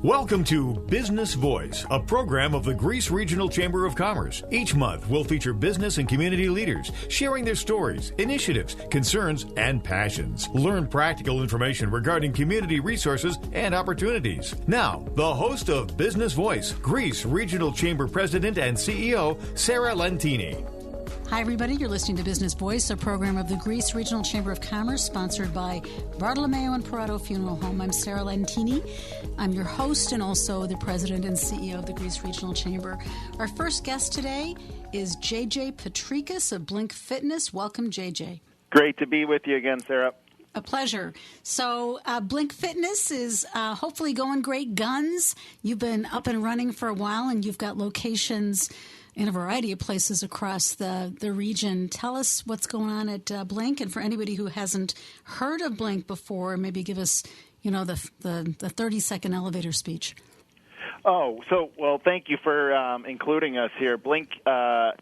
Welcome to Business Voice, a program of the Greece Regional Chamber of Commerce. Each month, we'll feature business and community leaders sharing their stories, initiatives, concerns, and passions. Learn practical information regarding community resources and opportunities. Now, the host of Business Voice, Greece Regional Chamber President and CEO, Sarah Lentini. Hi, everybody. You're listening to Business Voice, a program of the Greece Regional Chamber of Commerce, sponsored by Bartolomeo and Perotto Funeral Home. I'm Sarah Lentini. I'm your host and also the president and CEO of the Greece Regional Chamber. Our first guest today is JJ Potrikus of Blink Fitness. Welcome, JJ. Great to be with you again, Sarah. A pleasure. So Blink Fitness is hopefully going great guns. You've been up and running for a while, and you've got locations in a variety of places across the region. Tell us what's going on at Blink, and for anybody who hasn't heard of Blink before, maybe give us, the 30-second elevator speech. Well, thank you for including us here. Blink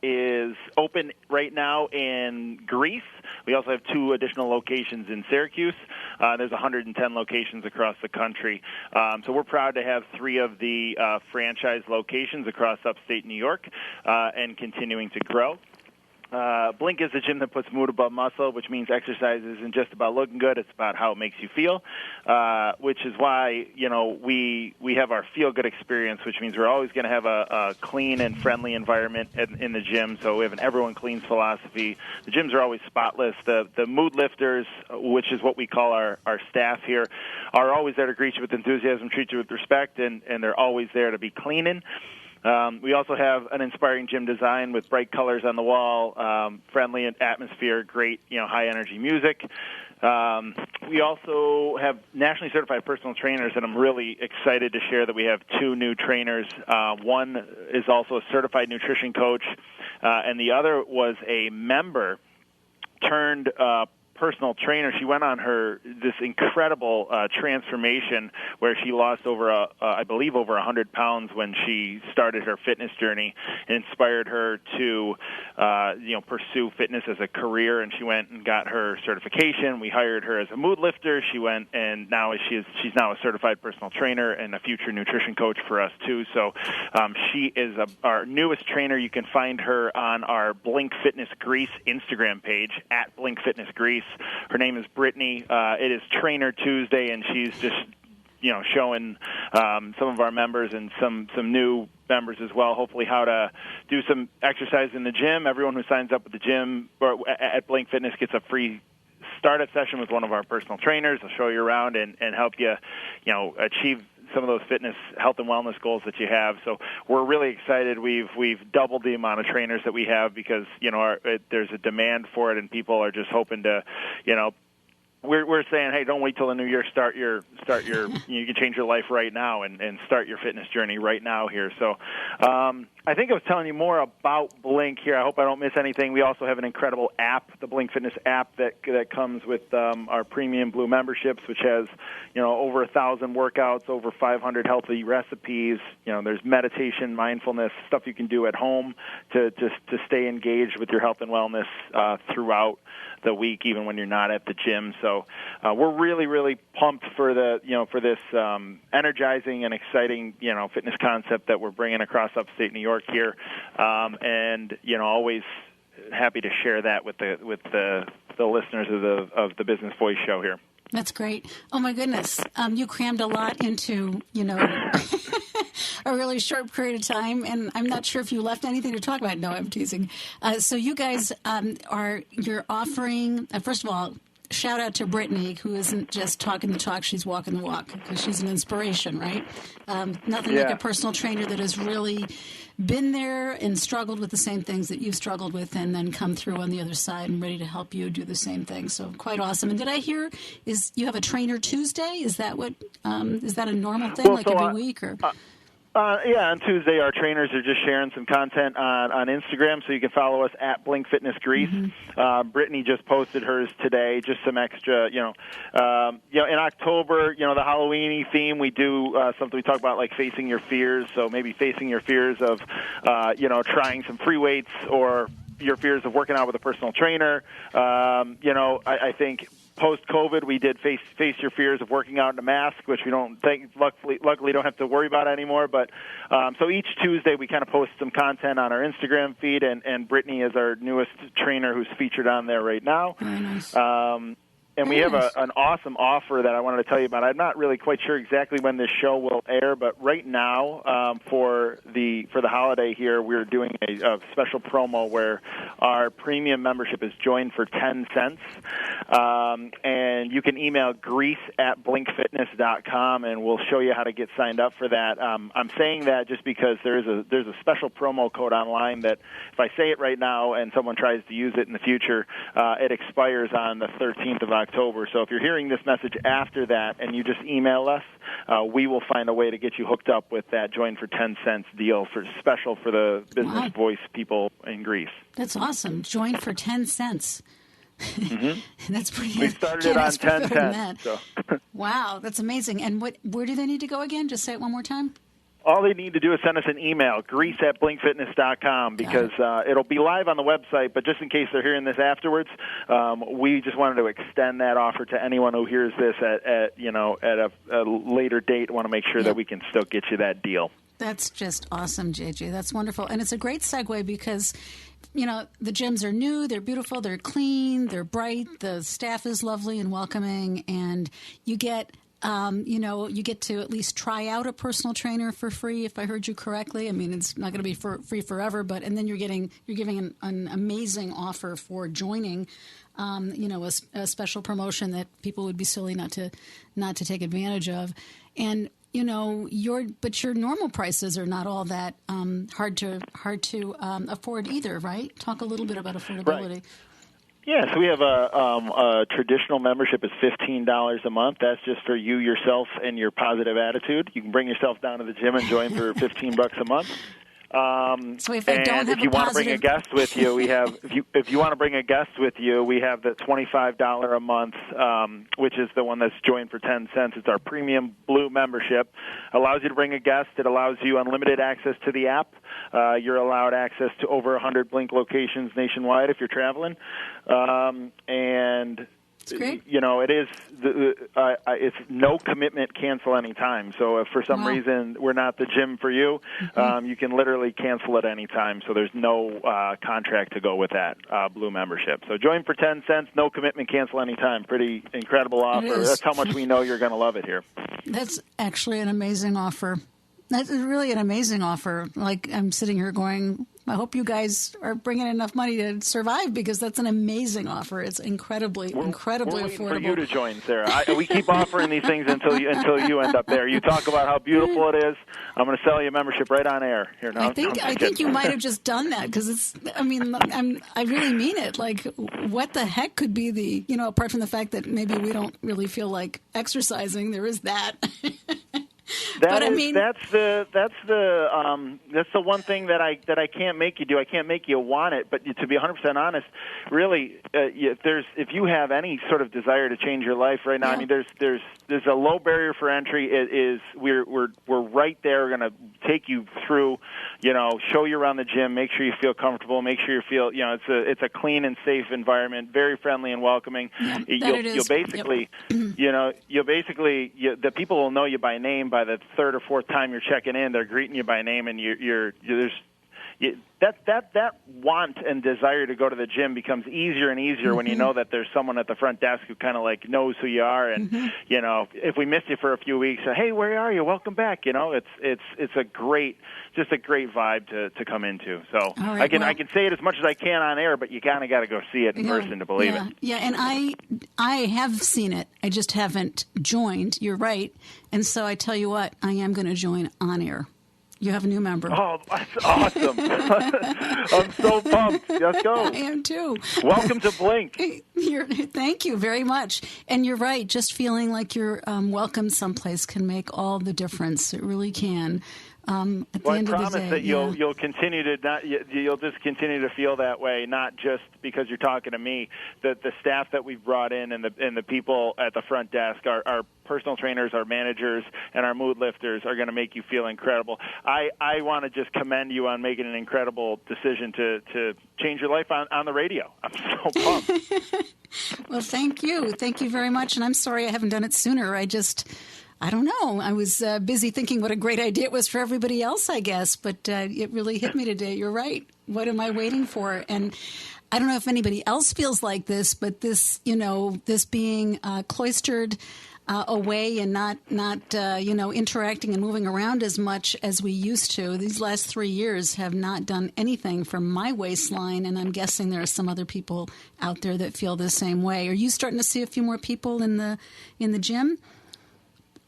is open right now in Greece. We also have 2 additional locations in Syracuse. There's 110 locations across the country. So we're proud to have 3 of the franchise locations across upstate New York and continuing to grow. Blink is a gym that puts mood above muscle, which means exercise isn't just about looking good, it's about how it makes you feel, which is why, we have our feel-good experience, which means we're always going to have a clean and friendly environment in the gym, so we have an everyone cleans philosophy. The gyms are always spotless. The mood lifters, which is what we call our staff here, are always there to greet you with enthusiasm, treat you with respect, and they're always there to be cleaning. We also have an inspiring gym design with bright colors on the wall, friendly atmosphere, great, high-energy music. We also have nationally certified personal trainers, and I'm really excited to share that we have 2 new trainers. One is also a certified nutrition coach, and the other was a member turned personal trainer. She went on this incredible transformation where she lost over 100 pounds when she started her fitness journey. It inspired her to pursue fitness as a career, and she went and got her certification. We hired her as a mood lifter. She went, and now she's now a certified personal trainer and a future nutrition coach for us too. So she is our newest trainer. You can find her on our Blink Fitness Greece Instagram page at Blink Fitness Greece. Her name is Brittany. It is Trainer Tuesday, and she's just, showing some of our members and some new members as well, hopefully how to do some exercise in the gym. Everyone who signs up at the gym or at Blink Fitness gets a free startup session with one of our personal trainers. They'll show you around and help you, achieve some of those fitness, health, and wellness goals that you have. So we're really excited. We've doubled the amount of trainers that we have because, there's a demand for it, and people are just hoping to, we're saying, hey, don't wait till the new year. Start your you can change your life right now and start your fitness journey right now here. So I think I was telling you more about Blink here. I hope I don't miss anything. We also have an incredible app, the Blink Fitness app that comes with our Premium Blue memberships, which has over 1,000 workouts, over 500 healthy recipes. There's meditation, mindfulness, stuff you can do at home to stay engaged with your health and wellness throughout the week, even when you're not at the gym. So we're really, really pumped for this energizing and exciting fitness concept that we're bringing across upstate New York here, and always happy to share that with the listeners of the Business Voice show here. That's great. Oh my goodness, you crammed a lot into a really short period of time, and I'm not sure if you left anything to talk about. No, I'm teasing. So you guys you're offering, first of all, shout out to Brittany, who isn't just talking the talk, she's walking the walk, because she's an inspiration, right? Nothing like a personal trainer that has really been there and struggled with the same things that you've struggled with, and then come through on the other side and ready to help you do the same thing. So quite awesome. And did I hear you have a Trainer Tuesday? Is that is that a normal thing, every week? Or on Tuesday, our trainers are just sharing some content on Instagram, so you can follow us at Blink Fitness Greece. Mm-hmm. Brittany just posted hers today, just some extra, in October, the Halloween-y theme, we do something we talk about like facing your fears, so maybe facing your fears of, trying some free weights or your fears of working out with a personal trainer. I think post-COVID, we did face your fears of working out in a mask, which we don't think, luckily don't have to worry about anymore. But so each Tuesday we kind of post some content on our Instagram feed, and Brittany is our newest trainer who's featured on there right now. Very nice. And we have an awesome offer that I wanted to tell you about. I'm not really quite sure exactly when this show will air, but right now, for the holiday here, we're doing a special promo where our premium membership is joined for 10 cents. And you can email grease@blinkfitness.com, and we'll show you how to get signed up for that. I'm saying that just because there's a special promo code online that if I say it right now and someone tries to use it in the future, it expires on the 13th of October. So if you're hearing this message after that and you just email us, we will find a way to get you hooked up with that join for 10 cents deal for special for the business voice people in Greece. That's awesome. Join for 10 cents. Mm-hmm. That's pretty. We started it on 10 cents. So. Wow, that's amazing. And where do they need to go again? Just say it one more time. All they need to do is send us an email, grease@blinkfitness.com, because it'll be live on the website, but just in case they're hearing this afterwards, we just wanted to extend that offer to anyone who hears this at a later date. Want to make sure that we can still get you that deal. That's just awesome, JJ. That's wonderful. And it's a great segue because, the gyms are new, they're beautiful, they're clean, they're bright, the staff is lovely and welcoming, and you get you get to at least try out a personal trainer for free, if I heard you correctly. I mean, it's not going to be free forever, and then you're giving an amazing offer for joining, a special promotion that people would be silly not to take advantage of. And your normal prices are not all that hard to afford either, right? Talk a little bit about affordability. Right. Yeah, so we have a traditional membership is $15 a month. That's just for you, yourself, and your positive attitude. You can bring yourself down to the gym and join for $15 a month. So if I don't have if you want to bring a guest with you, we have. If you want to bring a guest with you, we have the $25 a month, which is the one that's joined for 10 cents. It's our premium blue membership. Allows you to bring a guest. It allows you unlimited access to the app. You're allowed access to over 100 Blink locations nationwide if you're traveling, and. It's great. It is. It's no commitment, cancel any time. So if for some reason we're not the gym for you, you can literally cancel at any time. So there's no contract to go with that blue membership. So join for 10 cents, no commitment, cancel any time. Pretty incredible offer. That's how much we know you're going to love it here. That's actually an amazing offer. That's really an amazing offer. Like, I'm sitting here going, I hope you guys are bringing enough money to survive, because that's an amazing offer. It's incredibly affordable. We're waiting for you to join, Sarah. We keep offering these things until you end up there. You talk about how beautiful it is. I'm going to sell you a membership right on air. Here, no, I think you might have just done that, because it's. I mean, I really mean it. Like, what the heck could be the apart from the fact that maybe we don't really feel like exercising, there is that. That's the one thing that I can't make you do. I can't make you want it. But to be 100% honest, really, if you have any sort of desire to change your life right now, I mean, there's a low barrier for entry. We're right there. We're going to take you through, show you around the gym, make sure you feel comfortable, make sure you feel, it's a clean and safe environment, very friendly and welcoming. You'll basically, the people will know you by name by the third or fourth time you're checking in. They're greeting you by name, and that want and desire to go to the gym becomes easier and easier when you know that there's someone at the front desk who kind of like knows who you are. And if we missed you for a few weeks, hey, where are you? Welcome back. It's a great vibe to come into. So I can say it as much as I can on air, but you kind of got to go see it in person to believe it. Yeah, and I have seen it. I just haven't joined. You're right. And so I tell you what, I am going to join on air. You have a new member. Oh, that's awesome. I'm so pumped. Let's go. I am too. Welcome to Blink. Thank you very much. And you're right. Just feeling like you're welcome someplace can make all the difference. It really can. At the end of the day, I promise that you'll continue to you'll just continue to feel that way, not just because you're talking to me. The staff that we've brought in and the people at the front desk, our personal trainers, our managers, and our mood lifters are going to make you feel incredible. I want to just commend you on making an incredible decision to change your life on the radio. I'm so pumped. Well, thank you. Thank you very much. And I'm sorry I haven't done it sooner. I don't know. I was busy thinking what a great idea it was for everybody else, I guess. But it really hit me today. You're right. What am I waiting for? And I don't know if anybody else feels like this, but this, this being cloistered away and not interacting and moving around as much as we used to. These last 3 years have not done anything for my waistline, and I'm guessing there are some other people out there that feel the same way. Are you starting to see a few more people in the gym?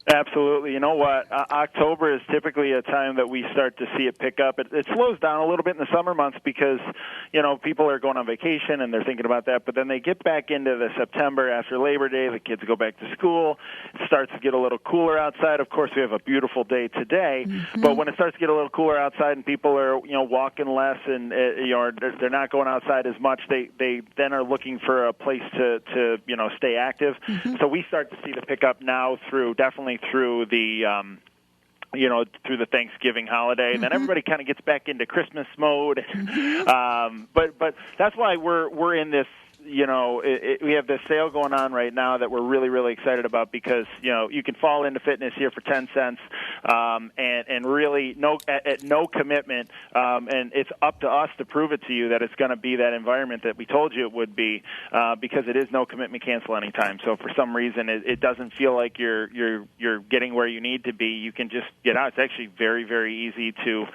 Absolutely. You know what? October is typically a time that we start to see it pick up. It slows down a little bit in the summer months because, people are going on vacation and they're thinking about that. But then they get back into the September after Labor Day. The kids go back to school. It starts to get a little cooler outside. Of course, we have a beautiful day today. Mm-hmm. But when it starts to get a little cooler outside and people are, walking less and, they're not going outside as much, they then are looking for a place to stay active. Mm-hmm. So we start to see the pickup now through the through the Thanksgiving holiday, and then everybody kind of gets back into Christmas mode. Mm-hmm. But that's why we're in this. We have this sale going on right now that we're really, really excited about because, you can fall into fitness here for 10 cents and really at no commitment. And it's up to us to prove it to you that it's going to be that environment that we told you it would be because it is no commitment, cancel anytime. So for some reason it doesn't feel like you're getting where you need to be. You can just get out. It's actually very, very easy to,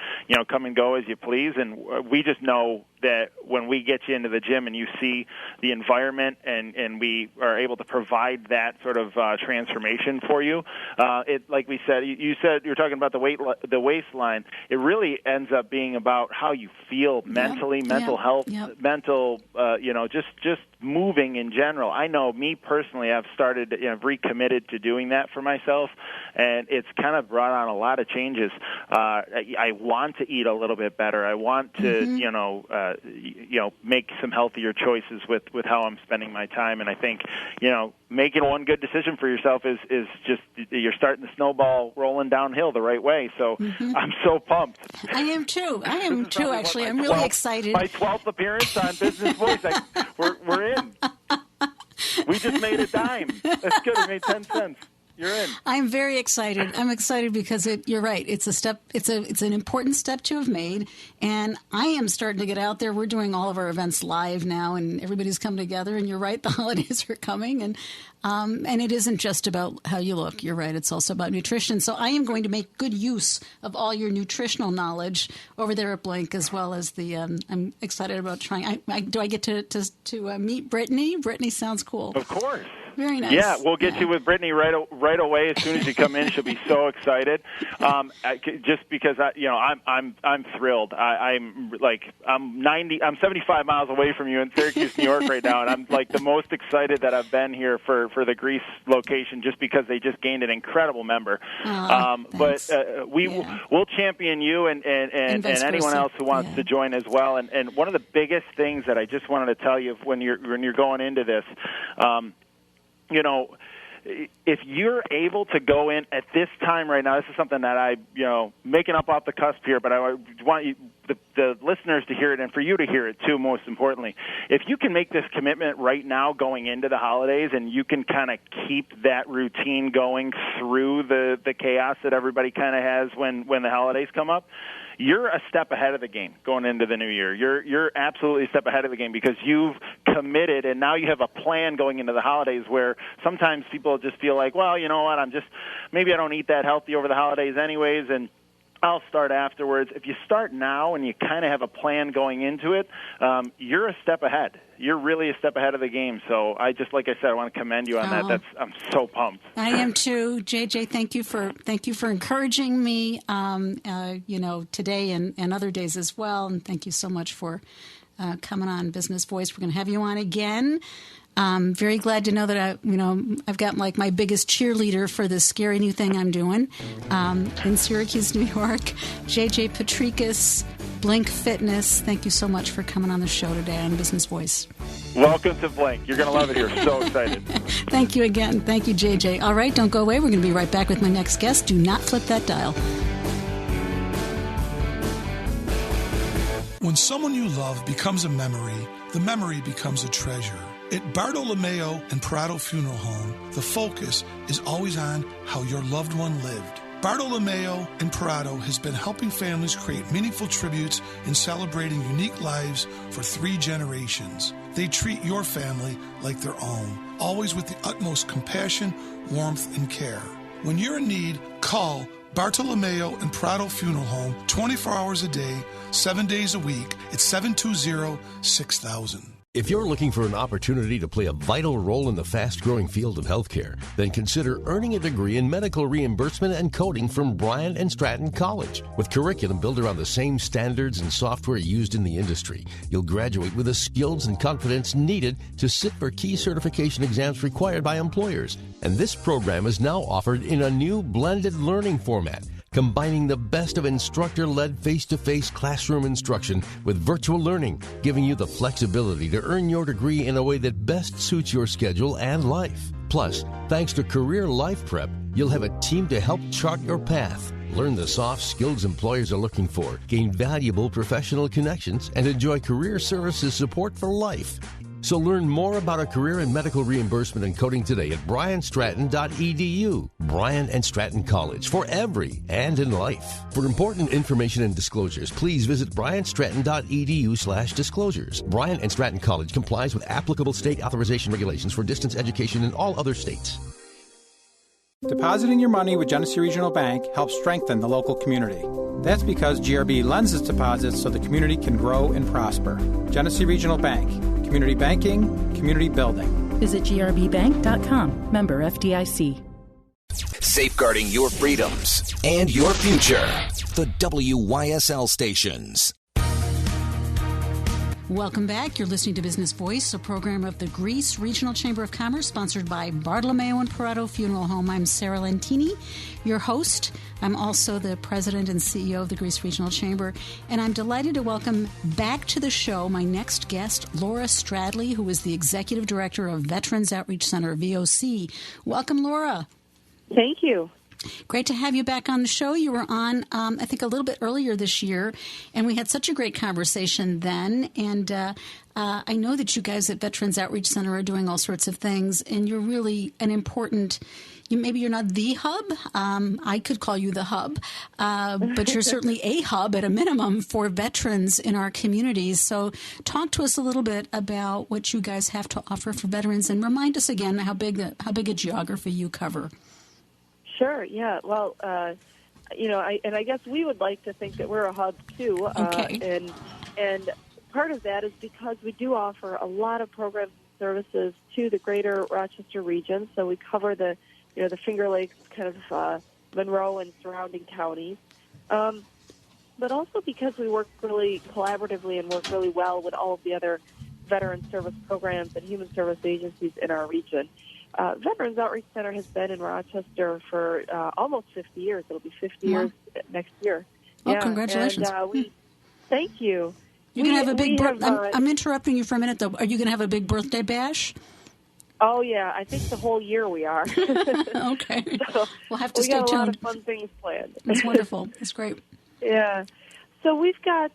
come and go as you please. And we just know that when we get you into the gym and you see the environment and we are able to provide that sort of transformation for you, like we said, you said you were talking about the waistline. It really ends up being about how you feel mentally, mental health, mental, just moving in general. I know me personally, I've started, I've recommitted to doing that for myself, and it's kind of brought on a lot of changes. I want to eat a little bit better. I want to, make some healthier choices with how I'm spending my time. And I think, making one good decision for yourself is just, you're starting the snowball rolling downhill the right way. So I'm so pumped. I am too, actually. I'm really excited. My 12th appearance on Business Voice. We're in. We just made a dime. That's good. We made 10 cents. You're in. I'm very excited. I'm excited because you're right. It's a step. It's an important step to have made, and I am starting to get out there. We're doing all of our events live now, and everybody's come together. And you're right, the holidays are coming, and it isn't just about how you look. You're right. It's also about nutrition. So I am going to make good use of all your nutritional knowledge over there at Blank, as well as the. I'm excited about trying. Do I get to meet Brittany? Brittany sounds cool. Of course. Very nice. Yeah, we'll get you with Brittany right away as soon as you come in. She'll be so excited. Just because I'm thrilled. I'm 75 miles away from you in Syracuse, New York right now, and I'm like the most excited that I've been here for the Greece location just because they just gained an incredible member. We'll champion you and anyone else who wants to join as well. And one of the biggest things that I just wanted to tell you when you're going into this. If you're able to go in at this time right now, this is something that making up off the cusp here, but I want the listeners to hear it and for you to hear it too, most importantly. If you can make this commitment right now going into the holidays and you can kind of keep that routine going through the chaos that everybody kind of has when the holidays come up, you're a step ahead of the game going into the new year. You're absolutely a step ahead of the game because you've committed, and now you have a plan going into the holidays where sometimes people just feel like, well, you know what, maybe I don't eat that healthy over the holidays anyways, and I'll start afterwards. If you start now and you kind of have a plan going into it, you're a step ahead. You're really a step ahead of the game. So like I said, I want to commend you on that. I'm so pumped. I am too. JJ, thank you for encouraging me, today and other days as well. And thank you so much for coming on Business Voice. We're going to have you on again. Very glad to know that I've got like my biggest cheerleader for this scary new thing I'm doing in Syracuse, New York. JJ Potrikus, Blink Fitness. Thank you so much for coming on the show today on Business Voice. Welcome to Blink. You're going to love it here. So excited. Thank you again. Thank you, JJ. All right, don't go away. We're going to be right back with my next guest. Do not flip that dial. When someone you love becomes a memory, the memory becomes a treasure. At Bartolomeo and Perotto Funeral Home, the focus is always on how your loved one lived. Bartolomeo and Perotto has been helping families create meaningful tributes and celebrating unique lives for 3 generations. They treat your family like their own, always with the utmost compassion, warmth, and care. When you're in need, call Bartolomeo and Perotto Funeral Home 24 hours a day, 7 days a week at 720-6000. If you're looking for an opportunity to play a vital role in the fast-growing field of healthcare, then consider earning a degree in medical reimbursement and coding from Bryant and Stratton College. With curriculum built around the same standards and software used in the industry, you'll graduate with the skills and confidence needed to sit for key certification exams required by employers. And this program is now offered in a new blended learning format, combining the best of instructor-led face-to-face classroom instruction with virtual learning, giving you the flexibility to earn your degree in a way that best suits your schedule and life. Plus, thanks to Career Life Prep, you'll have a team to help chart your path, learn the soft skills employers are looking for, gain valuable professional connections, and enjoy career services support for life. So learn more about a career in medical reimbursement and coding today at bryantstratton.edu. Bryant and Stratton College, for every and in life. For important information and disclosures, please visit bryantstratton.edu/disclosures. Bryant and Stratton College complies with applicable state authorization regulations for distance education in all other states. Depositing your money with Genesee Regional Bank helps strengthen the local community. That's because GRB lends its deposits so the community can grow and prosper. Genesee Regional Bank. Community banking, community building. Visit grbbank.com. Member FDIC. Safeguarding your freedoms and your future. The WYSL stations. Welcome back. You're listening to Business Voice, a program of the Greece Regional Chamber of Commerce, sponsored by Bartolomeo and Perotto Funeral Home. I'm Sarah Lentini, your host. I'm also the president and CEO of the Greece Regional Chamber, and I'm delighted to welcome back to the show my next guest, Laura Stradley, who is the executive director of Veterans Outreach Center, VOC. Welcome, Laura. Thank you. Great to have you back on the show. You were on, I think, a little bit earlier this year, and we had such a great conversation then. And I know that you guys at Veterans Outreach Center are doing all sorts of things, and you're really an important, maybe you're not the hub. I could call you the hub, but you're certainly a hub at a minimum for veterans in our communities. So talk to us a little bit about what you guys have to offer for veterans, and remind us again how big a geography you cover. Sure. Yeah. Well, I guess we would like to think that we're a hub too. Okay. And part of that is because we do offer a lot of programs and services to the greater Rochester region. So we cover the Finger Lakes, kind of Monroe and surrounding counties. But also because we work really collaboratively and work really well with all of the other veteran service programs and human service agencies in our region. Veterans Outreach Center has been in Rochester for almost 50 years. It'll be 50 years next year. Oh, yeah. Congratulations. And thank you. You're going to have a big birthday. I'm interrupting you for a minute, though. Are you going to have a big birthday bash? Oh, yeah. I think the whole year we are. Okay. So we'll have to stay tuned. We got a lot of fun things planned. That's wonderful. That's great. Yeah. So we've got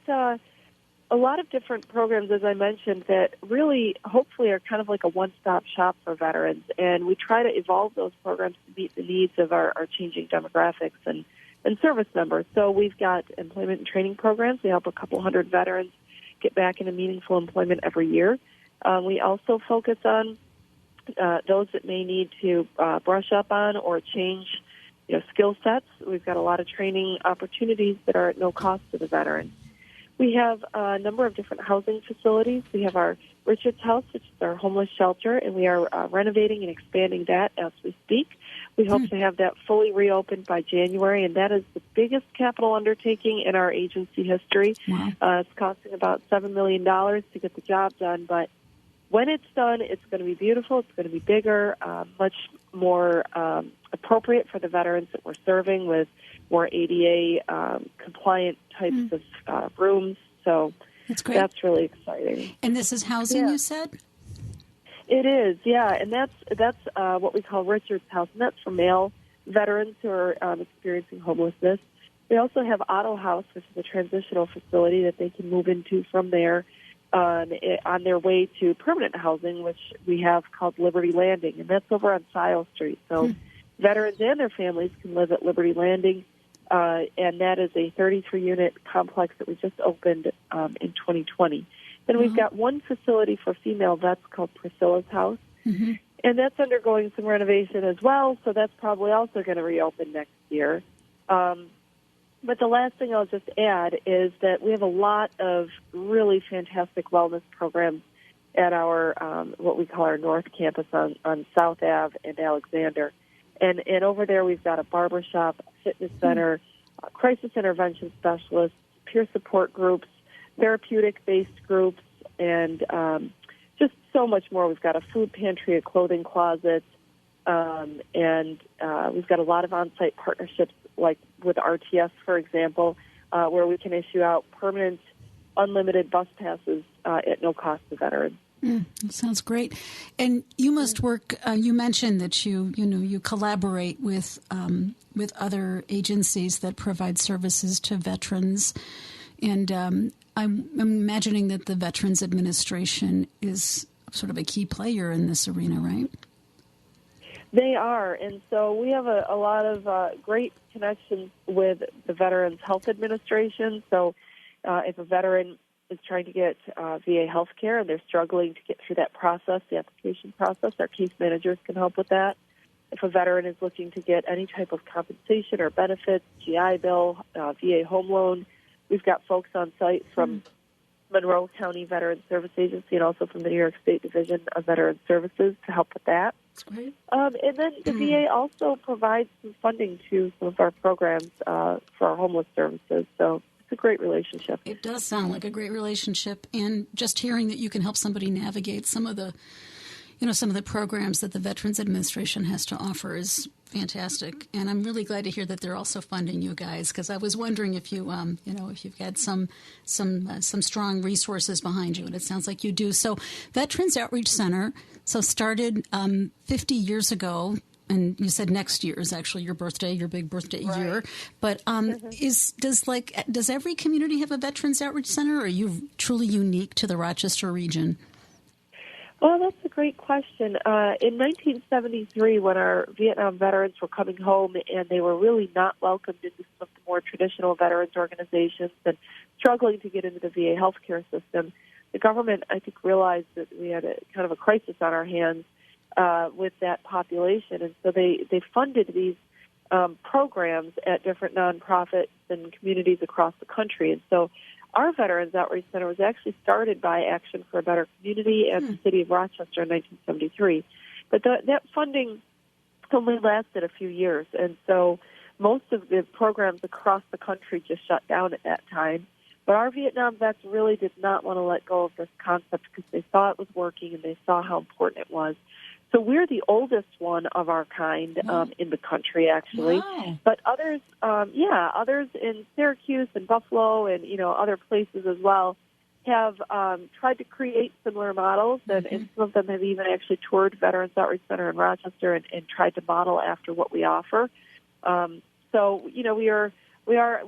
a lot of different programs, as I mentioned, that really, hopefully, are kind of like a one-stop shop for veterans. And we try to evolve those programs to meet the needs of our changing demographics and service members. So we've got employment and training programs. We help a couple hundred veterans get back into meaningful employment every year. We also focus on those that may need to brush up on or change skill sets. We've got a lot of training opportunities that are at no cost to the veteran. We have a number of different housing facilities. We have our Richards House, which is our homeless shelter, and we are renovating and expanding that as we speak. We hope to have that fully reopened by January, and that is the biggest capital undertaking in our agency history. Wow. It's costing about $7 million to get the job done, but when it's done, it's going to be beautiful. It's going to be bigger, much more appropriate for the veterans that we're serving, with more ADA compliant types of rooms. So that's great. That's really exciting. And this is housing, you said? It is, yeah, and that's what we call Richard's House, and that's for male veterans who are experiencing homelessness. We also have Otto House, which is a transitional facility that they can move into from there on their way to permanent housing, which we have called Liberty Landing, and that's over on Sile Street. So veterans and their families can live at Liberty Landing, and that is a 33-unit complex that we just opened in 2020. Then we've got one facility for female vets called Priscilla's House, and that's undergoing some renovation as well, so that's probably also going to reopen next year. But the last thing I'll just add is that we have a lot of really fantastic wellness programs at our what we call our North Campus on South Ave and Alexander. And over there we've got a barbershop, a fitness center, crisis intervention specialists, peer support groups, therapeutic-based groups, and just so much more. We've got a food pantry, a clothing closet, and we've got a lot of on-site partnerships, like with RTS, for example, where we can issue out permanent, unlimited bus passes at no cost to veterans. That sounds great. And you must work. You mentioned that you collaborate with other agencies that provide services to veterans, and I'm imagining that the Veterans Administration is sort of a key player in this arena, right? They are, and so we have a lot of great connections with the Veterans Health Administration. So if a veteran is trying to get VA health care and they're struggling to get through that process, the application process, our case managers can help with that. If a veteran is looking to get any type of compensation or benefits, GI Bill, VA home loan, we've got folks on site from Monroe County Veterans Service Agency and also from the New York State Division of Veterans Services to help with that. That's great. And then the VA also provides some funding to some of our programs for our homeless services. So it's a great relationship. It does sound like a great relationship. And just hearing that you can help somebody navigate some of the programs that the Veterans Administration has to offer is fantastic. And I'm really glad to hear that they're also funding you guys, because I was wondering if you, if you've got some strong resources behind you, and it sounds like you do. So, Veterans Outreach Center, started 50 years ago, and you said next year is actually your big birthday year. But does every community have a Veterans Outreach Center, or are you truly unique to the Rochester region? Well, that's a great question. In 1973, when our Vietnam veterans were coming home and they were really not welcomed into some of the more traditional veterans organizations and struggling to get into the VA healthcare system, the government, I think, realized that we had a kind of a crisis on our hands with that population. And so they funded these programs at different nonprofits and communities across the country. And so our Veterans Outreach Center was actually started by Action for a Better Community and the City of Rochester in 1973. But that funding only lasted a few years, and so most of the programs across the country just shut down at that time. But our Vietnam vets really did not want to let go of this concept because they saw it was working and they saw how important it was. So we're the oldest one of our kind in the country, actually. Wow. But others, others in Syracuse and Buffalo and, other places as well have tried to create similar models, and some of them have even actually toured Veterans Outreach Center in Rochester and tried to model after what we offer.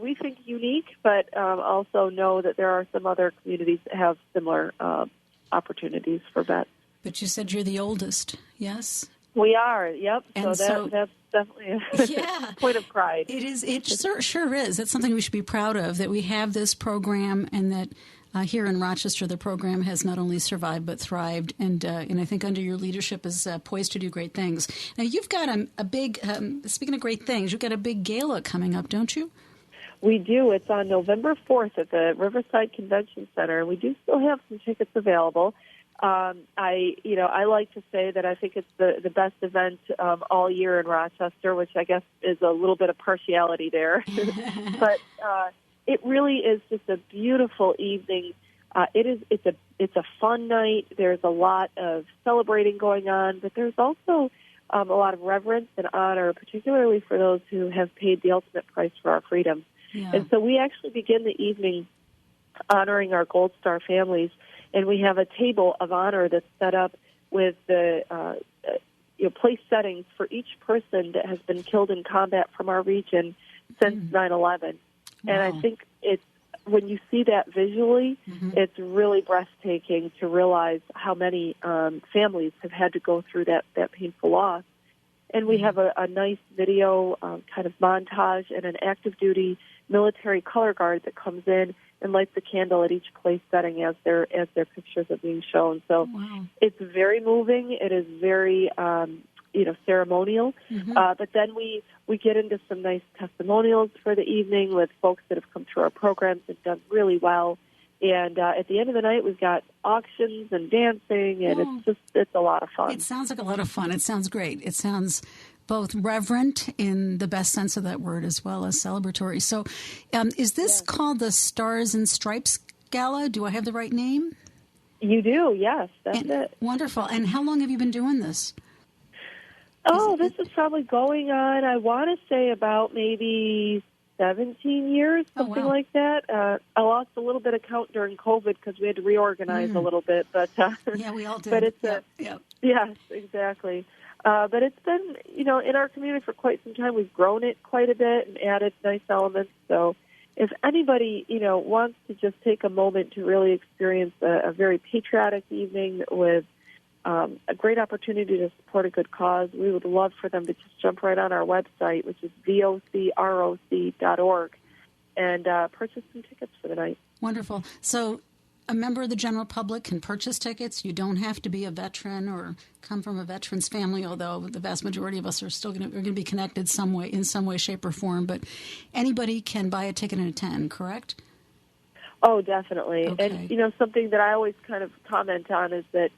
We think unique, but also know that there are some other communities that have similar opportunities for vets. But you said you're the oldest, yes? We are, yep. And so that's definitely a point of pride. It is. It sure is. That's something we should be proud of, that we have this program, and that here in Rochester the program has not only survived but thrived, and I think under your leadership is poised to do great things. Now, you've got a big, speaking of great things, you've got a big gala coming up, don't you? We do. It's on November 4th at the Riverside Convention Center, and we do still have some tickets available. I like to say that I think it's the best event all year in Rochester, which I guess is a little bit of partiality there. But it really is just a beautiful evening It's a fun night. There's a lot of celebrating going on, but there's also a lot of reverence and honor, particularly for those who have paid the ultimate price for our freedom. Yeah. And so we actually begin the evening honoring our Gold Star families, and we have a table of honor that's set up with the place settings for each person that has been killed in combat from our region since 9/11. Wow. And I think when you see that visually, it's really breathtaking to realize how many families have had to go through that painful loss. And we have a nice video kind of montage and an active duty military color guard that comes in and lights a candle at each place setting as their pictures are being shown. So it's very moving. It is very ceremonial. But then we get into some nice testimonials for the evening with folks that have come through our programs and done really well. And at the end of the night, we've got auctions and dancing, and it's a lot of fun. It sounds like a lot of fun. It sounds great. It sounds both reverent in the best sense of that word as well as celebratory. So is this called the Stars and Stripes Gala? Do I have the right name? You do, yes. That's it. Wonderful. And how long have you been doing this? This is probably going on, I want to say, about maybe 17 years, something like that. I lost a little bit of count during COVID because we had to reorganize a little bit. But yeah, we all did. But it's yes, exactly. But it's been, in our community for quite some time. We've grown it quite a bit and added nice elements. So if anybody, wants to just take a moment to really experience a very patriotic evening with a great opportunity to support a good cause, we would love for them to just jump right on our website, which is vocroc.org, and purchase some tickets for the night. Wonderful. So a member of the general public can purchase tickets. You don't have to be a veteran or come from a veteran's family, although the vast majority of us are still going to be connected in some way, shape, or form. But anybody can buy a ticket and attend, correct? Oh, definitely. Okay. And, something that I always kind of comment on is that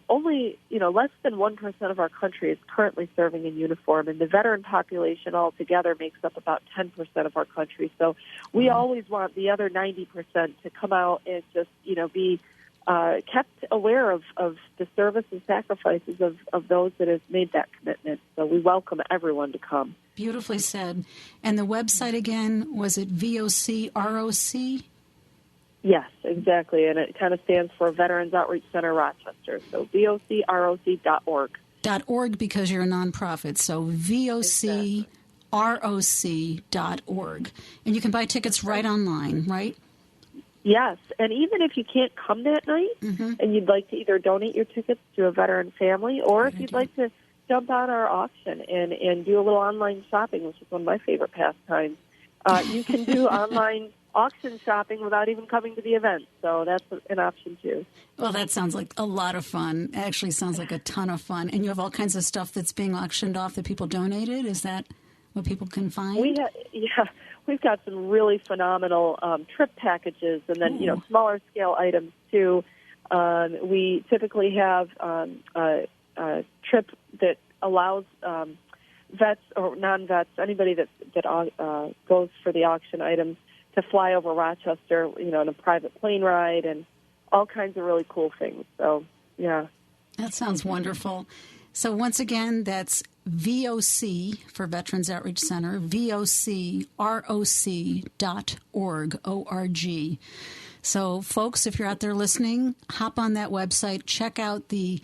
only, less than 1% of our country is currently serving in uniform, and the veteran population altogether makes up about 10% of our country. So we always want the other 90% to come out and just, be kept aware of the service and sacrifices of those that have made that commitment. So we welcome everyone to come. Beautifully said. And the website again, was it VOCROC? Yes, exactly, and it kind of stands for Veterans Outreach Center Rochester, so vocroc.org. .org because you're a nonprofit, so vocroc.org. And you can buy tickets right online, right? Yes, and even if you can't come that night and you'd like to either donate your tickets to a veteran family or if you'd like to jump on our auction and do a little online shopping, which is one of my favorite pastimes, you can do online auction shopping without even coming to the event. So that's an option, too. Well, that sounds like a lot of fun. It actually sounds like a ton of fun. And you have all kinds of stuff that's being auctioned off that people donated? Is that what people can find? We've got some really phenomenal trip packages and then, smaller scale items, too. We typically have a trip that allows vets or non-vets, anybody that goes for the auction items, to fly over Rochester, in a private plane ride and all kinds of really cool things. So, yeah. That sounds wonderful. So once again, that's VOC for Veterans Outreach Center, vocroc.org, O-R-G. So, folks, if you're out there listening, hop on that website, check out the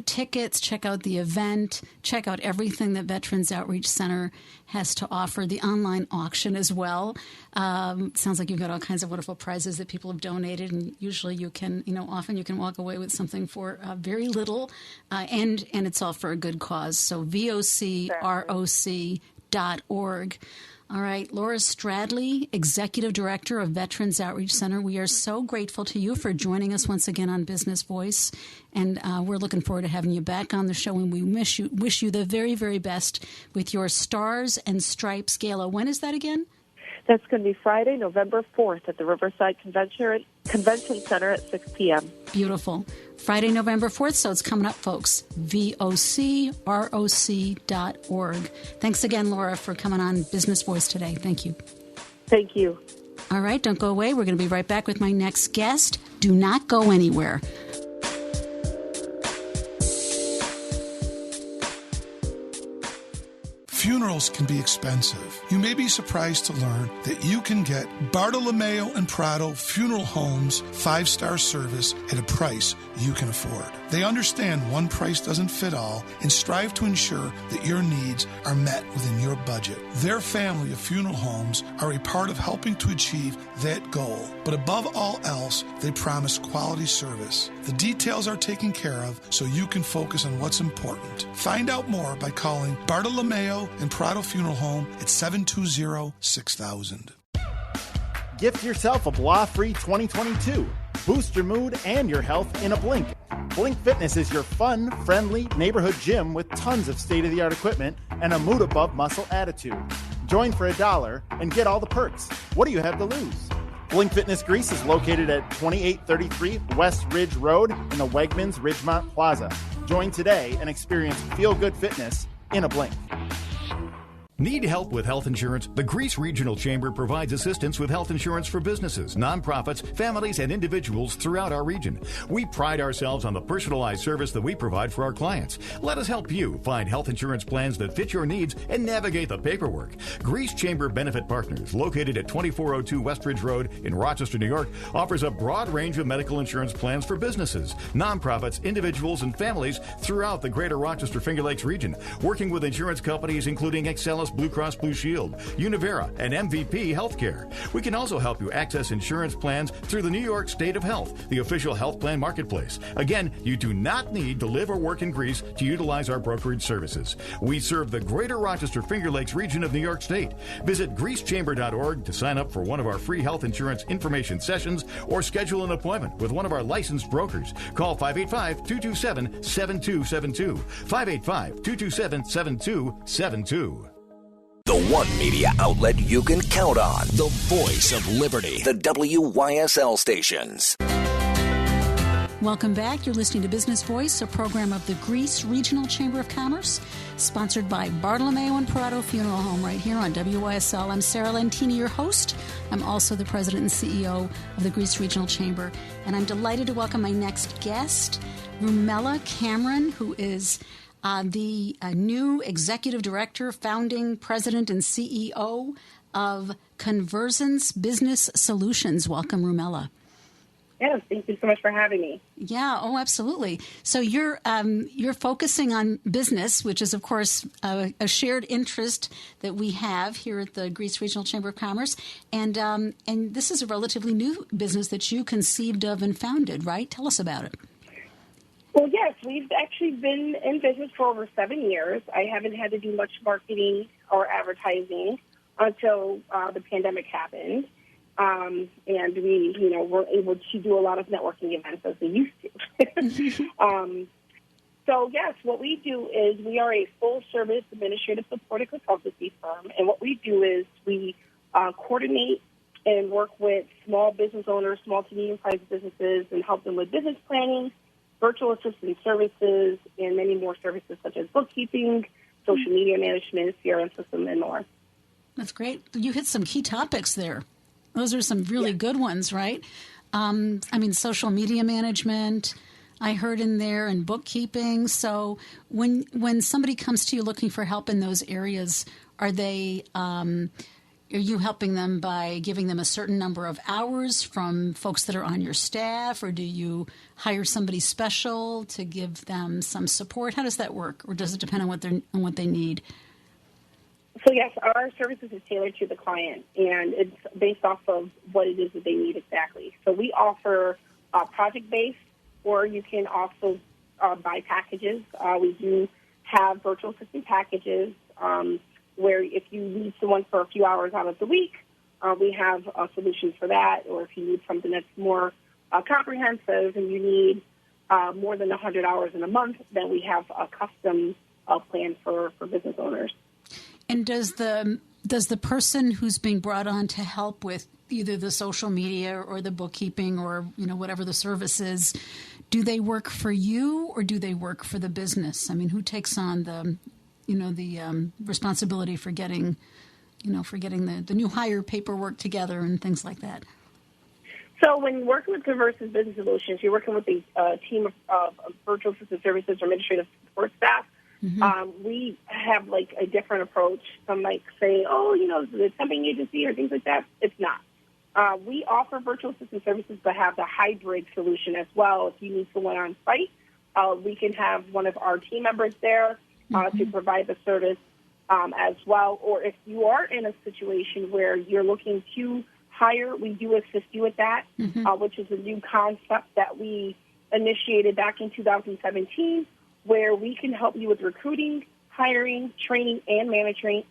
tickets, check out the event, check out everything that Veterans Outreach Center has to offer, the online auction as well. Sounds like you've got all kinds of wonderful prizes that people have donated, and usually you can, often you can walk away with something for very little, and it's all for a good cause. So vocroc.org. All right, Laura Stradley, Executive Director of Veterans Outreach Center, we are so grateful to you for joining us once again on Business Voice, and we're looking forward to having you back on the show, and we wish you the very, very best with your Stars and Stripes Gala. When is that again? That's going to be Friday, November 4th at the Riverside Convention Center at 6 p.m. Beautiful. Friday, November 4th, so it's coming up, folks. vocroc.org. Thanks again, Laura, for coming on Business Voice today. Thank you. Thank you. All right, don't go away. We're going to be right back with my next guest. Do not go anywhere. Funerals can be expensive. You may be surprised to learn that you can get Bartolomeo and Prado Funeral Homes 5-star service at a price you can afford. They understand one price doesn't fit all and strive to ensure that your needs are met within your budget. Their family of funeral homes are a part of helping to achieve that goal. But above all else, they promise quality service. The details are taken care of so you can focus on what's important. Find out more by calling Bartolomeo and Prado Funeral Home at 720-6000. Gift yourself a blah-free 2022. Boost your mood and your health in a blink. Blink Fitness is your fun, friendly neighborhood gym with tons of state-of-the-art equipment and a mood above muscle attitude. Join for $1 and get all the perks. What do you have to lose? Blink Fitness Greece is located at 2833 West Ridge Road in the Wegmans Ridgemont Plaza. Join today and experience feel-good fitness in a blink. Need help with health insurance? The Greece Regional Chamber provides assistance with health insurance for businesses, nonprofits, families, and individuals throughout our region. We pride ourselves on the personalized service that we provide for our clients. Let us help you find health insurance plans that fit your needs and navigate the paperwork. Greece Chamber Benefit Partners, located at 2402 Westridge Road in Rochester, New York, offers a broad range of medical insurance plans for businesses, nonprofits, individuals, and families throughout the greater Rochester Finger Lakes region, working with insurance companies including Excellus Blue Cross Blue Shield, Univera, and MVP Healthcare. We can also help you access insurance plans through the New York State of Health, the official health plan marketplace. Again, you do not need to live or work in Greece to utilize our brokerage services. We serve the greater Rochester Finger Lakes region of New York State. Visit greecechamber.org to sign up for one of our free health insurance information sessions or schedule an appointment with one of our licensed brokers. Call 585-227-7272. 585-227-7272. The one media outlet you can count on. The voice of liberty. The WYSL stations. Welcome back. You're listening to Business Voice, a program of the Greece Regional Chamber of Commerce, sponsored by Bartolomeo and Prado Funeral Home right here on WYSL. I'm Sarah Lentini, your host. I'm also the president and CEO of the Greece Regional Chamber, and I'm delighted to welcome my next guest, Rumella Cameron, who is the new executive director, founding president, and CEO of Conversance Business Solutions. Welcome, Rumella. Yes, thank you so much for having me. Yeah, oh, absolutely. So you're focusing on business, which is, of course, a shared interest that we have here at the Greece Regional Chamber of Commerce, and this is a relatively new business that you conceived of and founded, right? Tell us about it. Well, yes, we've actually been in business for over 7 years. I haven't had to do much marketing or advertising until the pandemic happened. And we, were able to do a lot of networking events as we used to. So, yes, what we do is we are a full-service administrative support and consultancy firm. And what we do is we coordinate and work with small business owners, small to medium-sized businesses, and help them with business planning, virtual assistant services, and many more services such as bookkeeping, social media management, CRM system, and more. That's great. You hit some key topics there. Those are some really good ones, right? Social media management, I heard in there, and bookkeeping. So when somebody comes to you looking for help in those areas, are you helping them by giving them a certain number of hours from folks that are on your staff, or do you hire somebody special to give them some support? How does that work, or does it depend on what they need? So, yes, our services is tailored to the client, and it's based off of what it is that they need exactly. So we offer project-based, or you can also buy packages. We do have virtual assistant packages where if you need someone for a few hours out of the week, we have solutions for that. Or if you need something that's more comprehensive and you need more than 100 hours in a month, then we have a custom plan for business owners. And does the person who's being brought on to help with either the social media or the bookkeeping or whatever the service is, do they work for you or do they work for the business? I mean, who takes on the responsibility for getting for getting the new hire paperwork together and things like that? So when working with Conversance Business Solutions, you're working with a team of virtual assistant services or administrative support staff. Mm-hmm. We have like a different approach. Some might say, the temping agency or things like that. It's not. We offer virtual assistant services, but have the hybrid solution as well. If you need someone on site, we can have one of our team members there to provide the service as well. Or if you are in a situation where you're looking to hire, we do assist you with that, which is a new concept that we initiated back in 2017, where we can help you with recruiting, hiring, training, and managing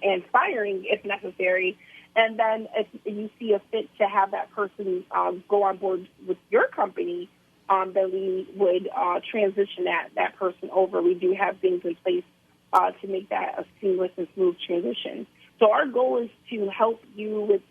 and firing if necessary. And then if you see a fit to have that person go on board with your company, then we would transition that person over. We do have things in place to make that a seamless and smooth transition. So our goal is to help you with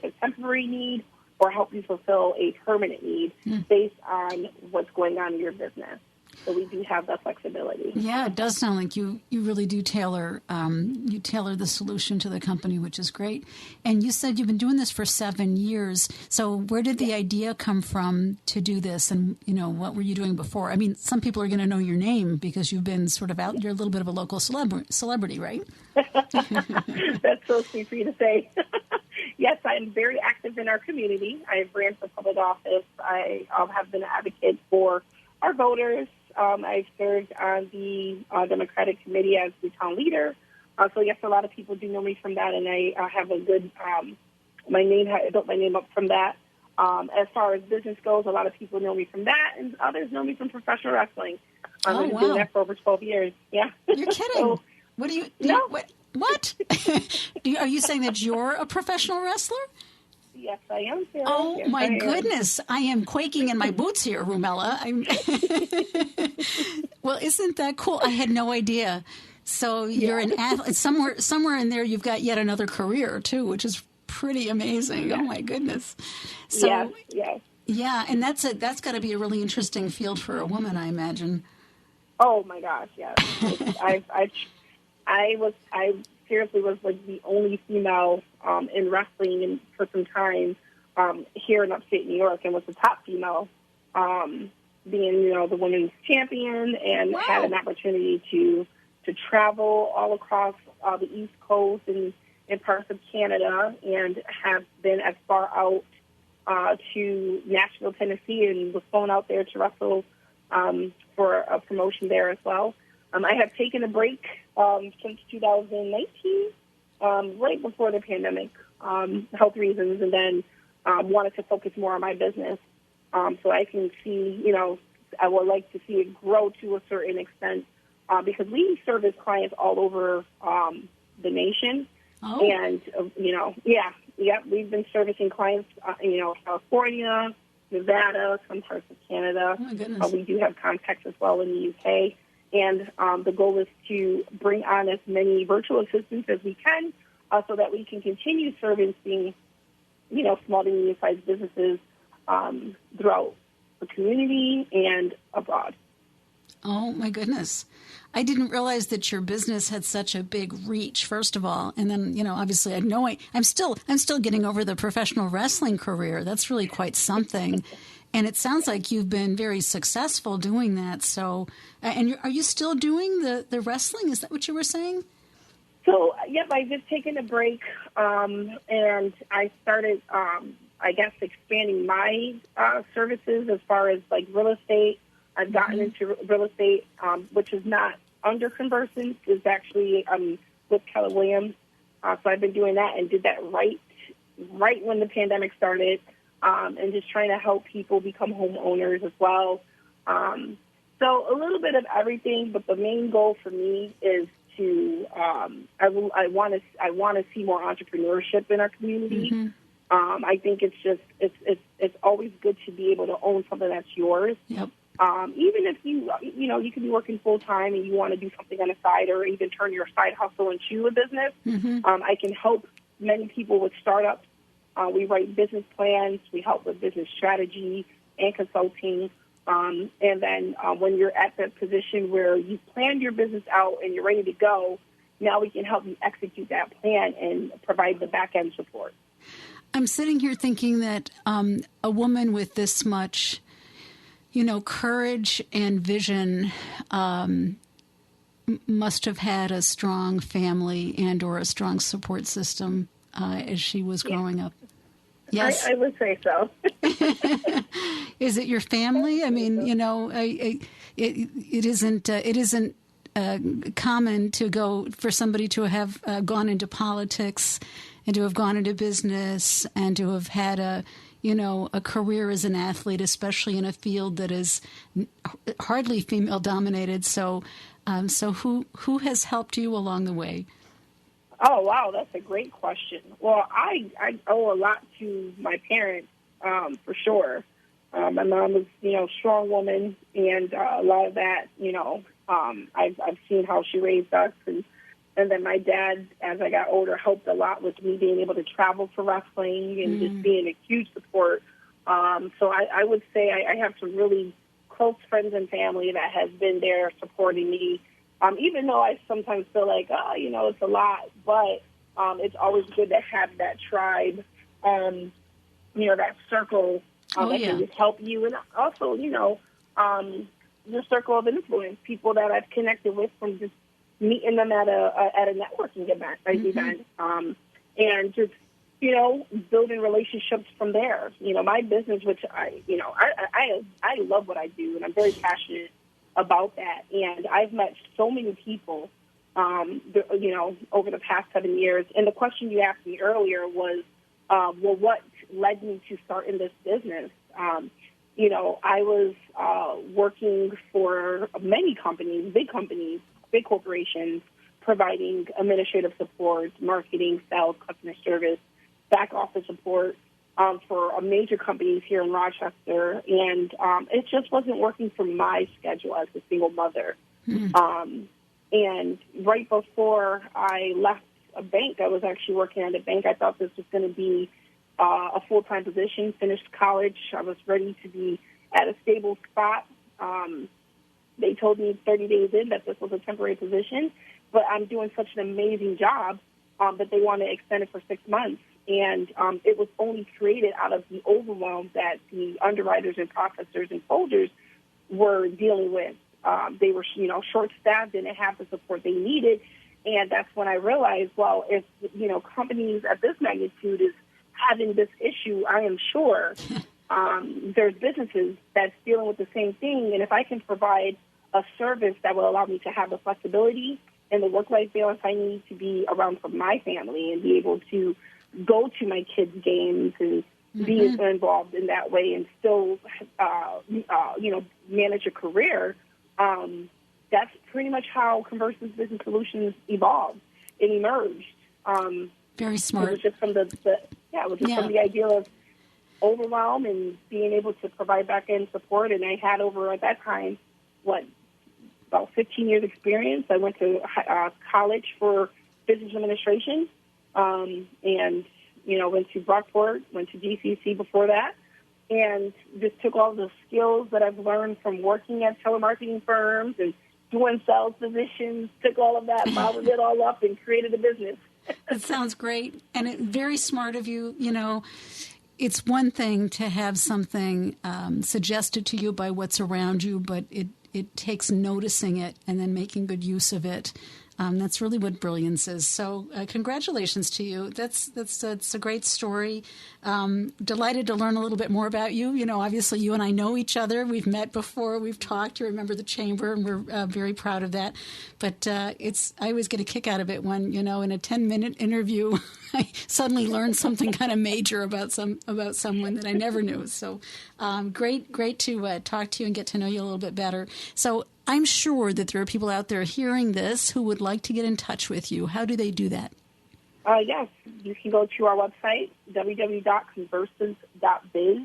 a temporary need or help you fulfill a permanent need based on what's going on in your business. So we do have that flexibility. Yeah, it does sound like you really do tailor the solution to the company, which is great. And you said you've been doing this for 7 years. So where did the idea come from to do this? And, what were you doing before? I mean, some people are going to know your name because you've been sort of out. You're a little bit of a local celebrity, right? That's so sweet for you to say. Yes, I am very active in our community. I ran for public office. I have been an advocate for our voters. I've served on the Democratic Committee as the town leader. So, yes, a lot of people do know me from that, and I have a good I built my name up from that. As far as business goes, a lot of people know me from that, and others know me from professional wrestling. I've been doing that for over 12 years. Yeah. You're kidding. What do you no. What? Are you saying that you're a professional wrestler? Yes, I am, Sarah. Oh, yes, my goodness. I am quaking in my boots here, Rumella. Well, isn't that cool? I had no idea. So you're an athlete. Somewhere in there, you've got yet another career, too, which is pretty amazing. Oh, my goodness. So, yes. Yeah, and that's got to be a really interesting field for a woman, I imagine. Oh, my gosh, yes. I seriously was like the only female in wrestling for some time here in upstate New York, and was the top female, being the women's champion, and had an opportunity to travel all across the East Coast and parts of Canada, and have been as far out to Nashville, Tennessee, and was flown out there to wrestle for a promotion there as well. I have taken a break since 2019, right before the pandemic, health reasons, and then wanted to focus more on my business. So I can see, I would like to see it grow to a certain extent because we service clients all over the nation. Oh. And, we've been servicing clients, California, Nevada, some parts of Canada. Oh, my goodness. We do have contacts as well in the UK. And the goal is to bring on as many virtual assistants as we can so that we can continue servicing, small to medium-sized businesses throughout the community and abroad. Oh, my goodness. I didn't realize that your business had such a big reach, first of all. And then, obviously I'm still getting over the professional wrestling career. That's really quite something. And it sounds like you've been very successful doing that. So, and are you still doing the wrestling? Is that what you were saying? So, yep, I've just taken a break, and I started, expanding my services as far as like real estate. I've gotten into real estate, which is not under Conversance. It's actually with Keller Williams. So I've been doing that and did that right when the pandemic started. And just trying to help people become homeowners as well. So a little bit of everything, but the main goal for me is to I want to see more entrepreneurship in our community. Mm-hmm. I think it's always good to be able to own something that's yours. Yep. Even if you can be working full time and you want to do something on the side, or even turn your side hustle into a business. Mm-hmm. I can help many people with startups. We write business plans. We help with business strategy and consulting. And then when you're at that position where you've planned your business out and you're ready to go, now we can help you execute that plan and provide the back-end support. I'm sitting here thinking that a woman with this much, courage and vision must have had a strong family and or a strong support system as she was growing up. Yes, I would say so. Is it your family? I mean, it isn't common for somebody to have gone into politics and to have gone into business and to have had a career as an athlete, especially in a field that is hardly female dominated. So who has helped you along the way? Oh, wow, that's a great question. Well, I owe a lot to my parents, for sure. My mom was, a strong woman, and a lot of that, I've seen how she raised us, and then my dad, as I got older, helped a lot with me being able to travel for wrestling and just being a huge support. So I would say I have some really close friends and family that has been there supporting me. Even though I sometimes feel like, it's a lot, but it's always good to have that tribe, that circle that can just help you. And also, the circle of influence, people that I've connected with from just meeting them at a networking event, and just, building relationships from there. My business, which I love what I do, and I'm very passionate about that. And I've met so many people, over the past 7 years. And the question you asked me earlier was, what led me to start in this business? I was working for many companies, big corporations, providing administrative support, marketing, sales, customer service, back office support for major companies here in Rochester, and it just wasn't working for my schedule as a single mother. And right before I left a bank, I was actually working at a bank. I thought this was going to be a full-time position, finished college. I was ready to be at a stable spot. They told me 30 days in that this was a temporary position, but I'm doing such an amazing job that they want to extend it for 6 months. And it was only created out of the overwhelm that the underwriters and processors and folders were dealing with. They were, short-staffed, didn't have the support they needed. And that's when I realized, well, if, companies at this magnitude is having this issue, I am sure there's businesses that's dealing with the same thing. And if I can provide a service that will allow me to have the flexibility and the work-life balance I need to be around for my family and be able to go to my kids' games and be involved in that way and still, manage a career, that's pretty much how Conversance Business Solutions evolved. It emerged. Very smart. It was just from from the idea of overwhelm and being able to provide back-end support. And I had over, at that time, about 15 years experience. I went to college for business administration. And, went to Brockport, went to GCC before that, and just took all the skills that I've learned from working at telemarketing firms and doing sales positions, took all of that, modeled it all up, and created a business. That sounds great, and very smart of you. It's one thing to have something suggested to you by what's around you, but it takes noticing it and then making good use of it. That's really what brilliance is. So congratulations to you. That's a great story. Delighted to learn a little bit more about you. Obviously you and I know each other. We've met before. We've talked. You remember the chamber, and we're very proud of that. But I always get a kick out of it when, in a 10-minute interview, I suddenly learn something kind of major about someone that I never knew. So great to talk to you and get to know you a little bit better. So I'm sure that there are people out there hearing this who would like to get in touch with you. How do they do that? Yes, you can go to our website, www.conversance.biz.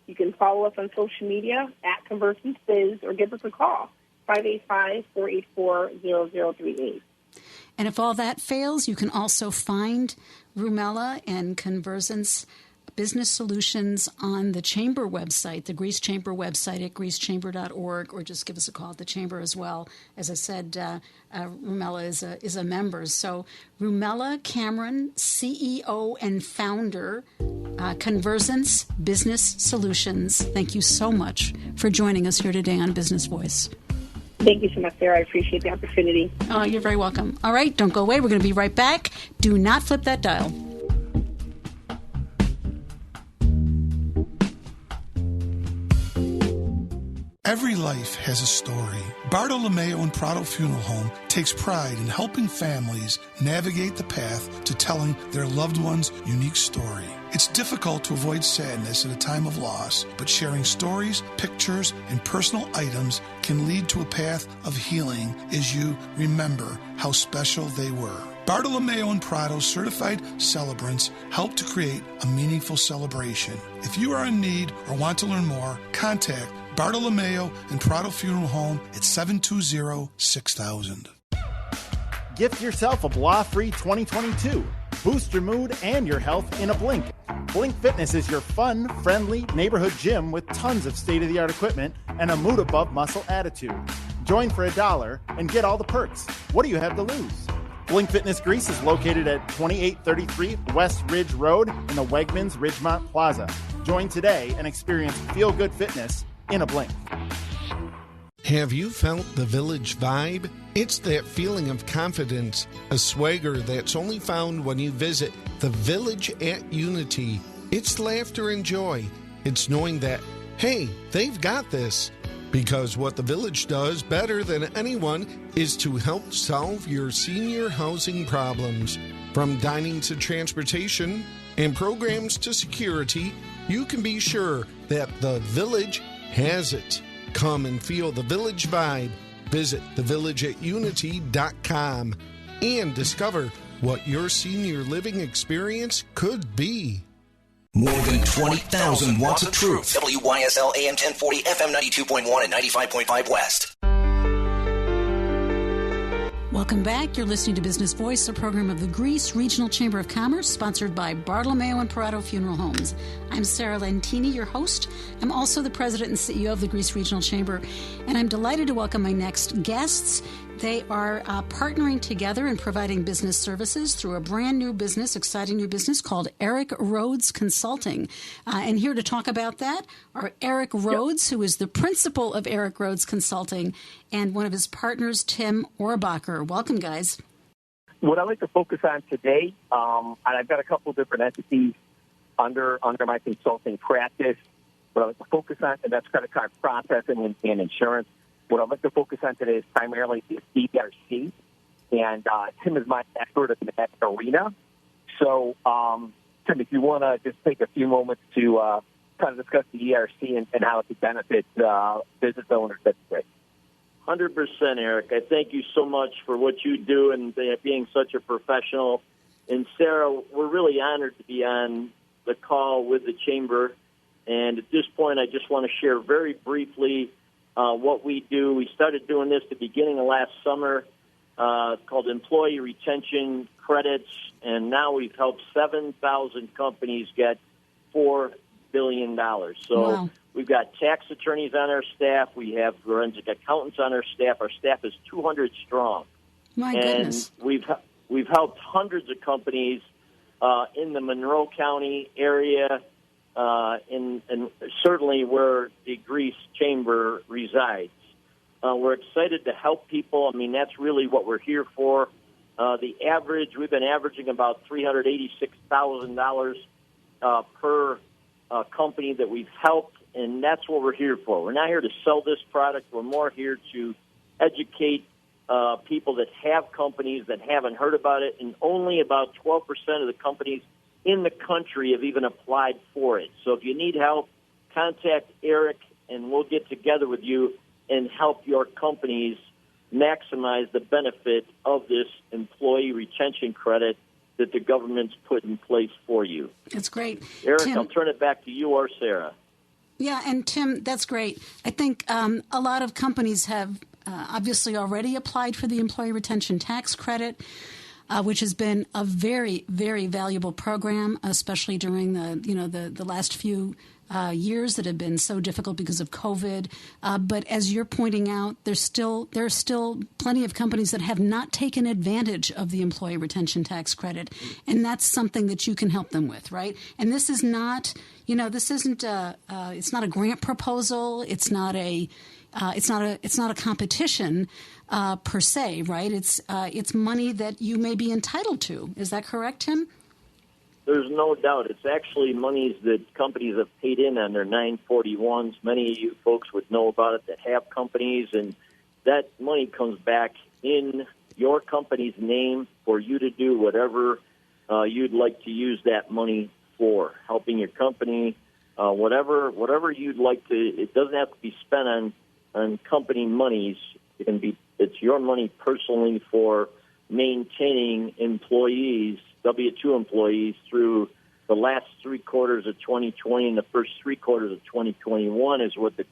You can follow us on social media at ConversanceBiz, or give us a call, 585-484-0038. And if all that fails, you can also find Rumella and Conversance business solutions on the Chamber website, the Grease Chamber website at greasechamber.org, or just give us a call at the Chamber as well. As I said, Rumella is a member. So Rumella Cameron, CEO and founder, Conversance Business Solutions. Thank you so much for joining us here today on Business Voice. Thank you so much, Sarah. I appreciate the opportunity. Oh, you're very welcome. All right, don't go away. We're going to be right back. Do not flip that dial. Every life has a story. Bartolomeo and Prado Funeral Home takes pride in helping families navigate the path to telling their loved one's unique story. It's difficult to avoid sadness at a time of loss, but sharing stories, pictures, and personal items can lead to a path of healing as you remember how special they were. Bartolomeo and Prado certified celebrants help to create a meaningful celebration. If you are in need or want to learn more, contact Bartolomeo and Prado Funeral Home at 720-6000. Gift yourself a blah-free 2022. Boost your mood and your health in a blink. Blink Fitness is your fun, friendly neighborhood gym with tons of state-of-the-art equipment and a mood-above-muscle attitude. Join for $1 and get all the perks. What do you have to lose? Blink Fitness Grease is located at 2833 West Ridge Road in the Wegmans Ridgemont Plaza. Join today and experience feel-good fitness in a blink. Have you felt the Village vibe? It's that feeling of confidence, a swagger that's only found when you visit the Village at Unity. It's laughter and joy. It's knowing that, hey, they've got this. Because what the Village does better than anyone is to help solve your senior housing problems. From dining to transportation and programs to security, you can be sure that the Village has it. Come and feel the Village vibe. Visit thevillageatunity.com and discover what your senior living experience could be. More than 20,000 watts of truth. WYSL AM 1040, FM 92.1 and 95.5 West. Welcome back. You're listening to Business Voice, a program of the Greece Regional Chamber of Commerce, sponsored by Bartolomeo and Perotto Funeral Homes. I'm Sarah Lentini, your host. I'm also the president and CEO of the Greece Regional Chamber, and I'm delighted to welcome my next guests. They are partnering together and providing business services through a brand new business, exciting new business called Erik Rhodes Consulting. And here to talk about that are Erik Rhodes, who is the principal of Erik Rhodes Consulting, and one of his partners, Tim Orbaker. Welcome, guys. What I'd like to focus on today, and I've got a couple of different entities under my consulting practice. What I'd like to focus on, and that's credit card processing and insurance. What I'd like to focus on today is primarily the ERC, and Tim is my expert in that arena. So, Tim, if you want to just take a few moments to kind of discuss the ERC and how it could benefit business owners, that's great. 100%, Erik. I thank you so much for what you do and being such a professional. And, Sarah, we're really honored to be on the call with the Chamber. And at this point, I just want to share very briefly what we do. We started doing this at the beginning of last summer. It's called Employee Retention Credits, and now we've helped 7,000 companies get $4 billion. So wow. We've got tax attorneys on our staff. We have forensic accountants on our staff. Our staff is 200 strong. My goodness. We've helped hundreds of companies in the Monroe County area, and certainly where the Greece Chamber resides. We're excited to help people. I mean, that's really what we're here for. We've been averaging about $386,000 per company that we've helped, and that's what we're here for. We're not here to sell this product. We're more here to educate people that have companies that haven't heard about it, and only about 12% of the companies in the country have even applied for it. So if you need help, contact Erik, and we'll get together with you and help your companies maximize the benefit of this employee retention credit that the government's put in place for you. That's great. Erik, Tim, I'll turn it back to you or Sarah. Yeah, and Tim, that's great. I think a lot of companies have obviously already applied for the employee retention tax credit. which has been a very, very valuable program, especially during the last few years that have been so difficult because of COVID. But as you're pointing out, there are still plenty of companies that have not taken advantage of the employee retention tax credit, and that's something that you can help them with, right? And this is not, this isn't it's not a grant proposal. It's not a competition per se, right? It's money that you may be entitled to. Is that correct, Tim? There's no doubt. It's actually monies that companies have paid in on their 941s. Many of you folks would know about it that have companies, and that money comes back in your company's name for you to do whatever you'd like to use that money for, helping your company, whatever you'd like to. It doesn't have to be spent on company monies. It's your money personally for maintaining employees, W-2 employees, through the last 3 quarters of 2020 and the first 3 quarters of 2021 is what the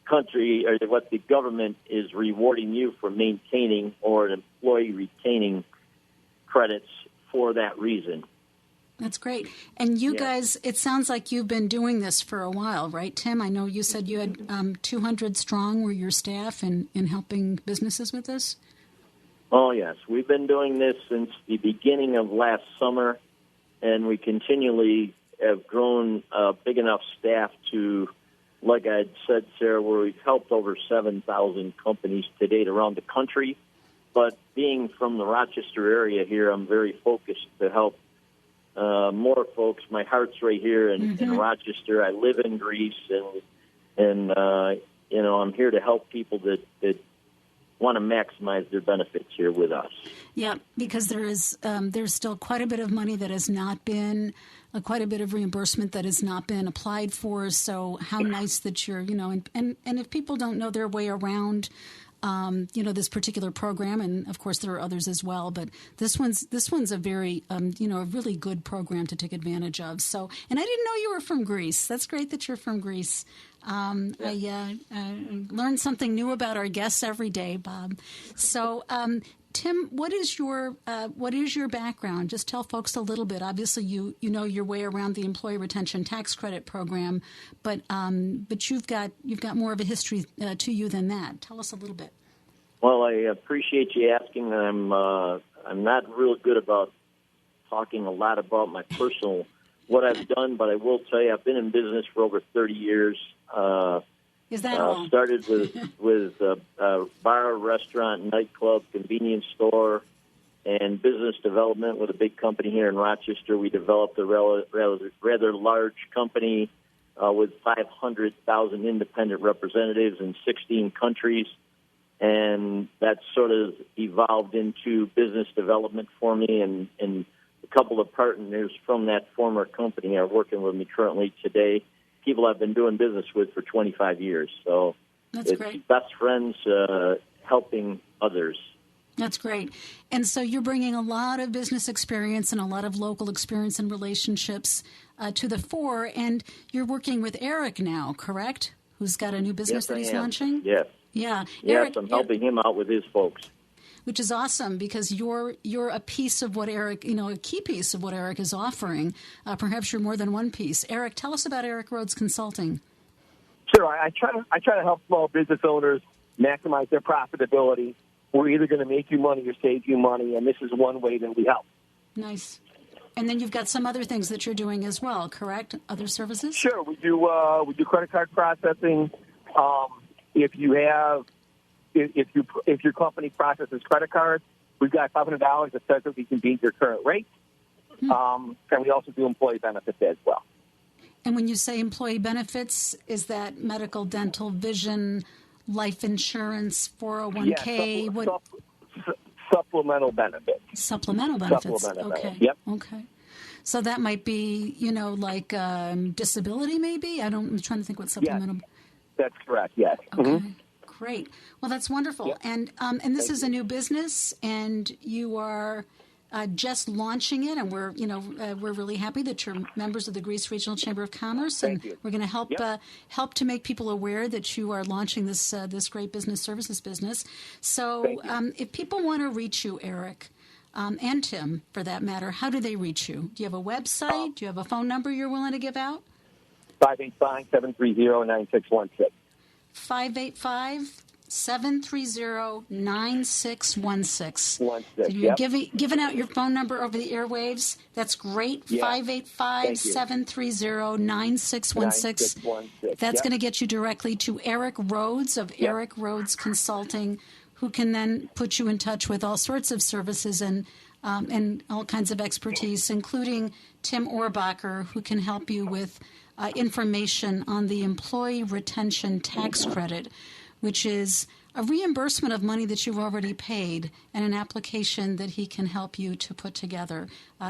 country or what the government is rewarding you for maintaining, or an employee retaining credits for that reason. That's great. And you guys, it sounds like you've been doing this for a while, right, Tim? I know you said you had 200 strong were your staff in helping businesses with this? Oh, yes. We've been doing this since the beginning of last summer, and we continually have grown a big enough staff to, like I had said, Sarah, where we've helped over 7,000 companies to date around the country. But being from the Rochester area here, I'm very focused to help more folks. My heart's right here in Rochester. I live in Greece, and I'm here to help people that want to maximize their benefits here with us. Yeah, because there's still quite a bit of money that has not been, quite a bit of reimbursement that has not been applied for. So how nice that you're, and if people don't know their way around, this particular program, and of course there are others as well, but this one's a very, a really good program to take advantage of. So, and I didn't know you were from Greece. That's great that you're from Greece. I learn something new about our guests every day, Bob. So, Tim, what is your background? Just tell folks a little bit. Obviously, you know your way around the employee retention tax credit program, but you've got more of a history to you than that. Tell us a little bit. Well, I appreciate you asking. I'm not real good about talking a lot about my personal what I've done, but I will tell you I've been in business for over 30 years. Is that all? Started with bar, restaurant, nightclub, convenience store, and business development with a big company here in Rochester. We developed a rather large company with 500,000 independent representatives in 16 countries, and that sort of evolved into business development for me, and a couple of partners from that former company are working with me currently today. People I've been doing business with for 25 years. So that's it's great. Best friends helping others. That's great. And so you're bringing a lot of business experience and a lot of local experience and relationships to the fore. And you're working with Erik now, correct? Who's got a new business that he's launching? Yes. Yeah. Yes, Erik, I'm helping him out with his folks. Which is awesome because you're a piece of what Erik, a key piece of what Erik is offering. Perhaps you're more than one piece. Erik, tell us about Erik Rhodes Consulting. Sure, I try to help small business owners maximize their profitability. We're either going to make you money or save you money, and this is one way that we help. Nice. And then you've got some other things that you're doing as well, correct? Other services? Sure, we do credit card processing. If your company processes credit cards, we've got $500 that says that we can beat your current rate. And we also do employee benefits as well. And when you say employee benefits, is that medical, dental, vision, life insurance, 401k? Supplemental benefits. Supplemental benefits. Okay. Yep. Okay. So that might be, like disability, maybe. I'm trying to think what supplemental. Yes. That's correct. Yes. Okay. Mm-hmm. Great. Well, that's wonderful. Yep. And this is a new business, and you are just launching it, and we're really happy that you're members of the Greece Regional Chamber of Commerce, and we're going to help help to make people aware that you are launching this this great business services business. So, if people want to reach you, Erik, and Tim, for that matter, how do they reach you? Do you have a website? Do you have a phone number you're willing to give out? 585-730-9616. 585-730-9616. You're giving out your phone number over the airwaves. That's great. Yeah. 585-730-9616. That's going to get you directly to Erik Rhodes of Erik Rhodes Consulting, who can then put you in touch with all sorts of services and all kinds of expertise, including Tim Orbaker, who can help you with information on the Employee Retention Tax Credit, which is a reimbursement of money that you've already paid and an application that he can help you to put together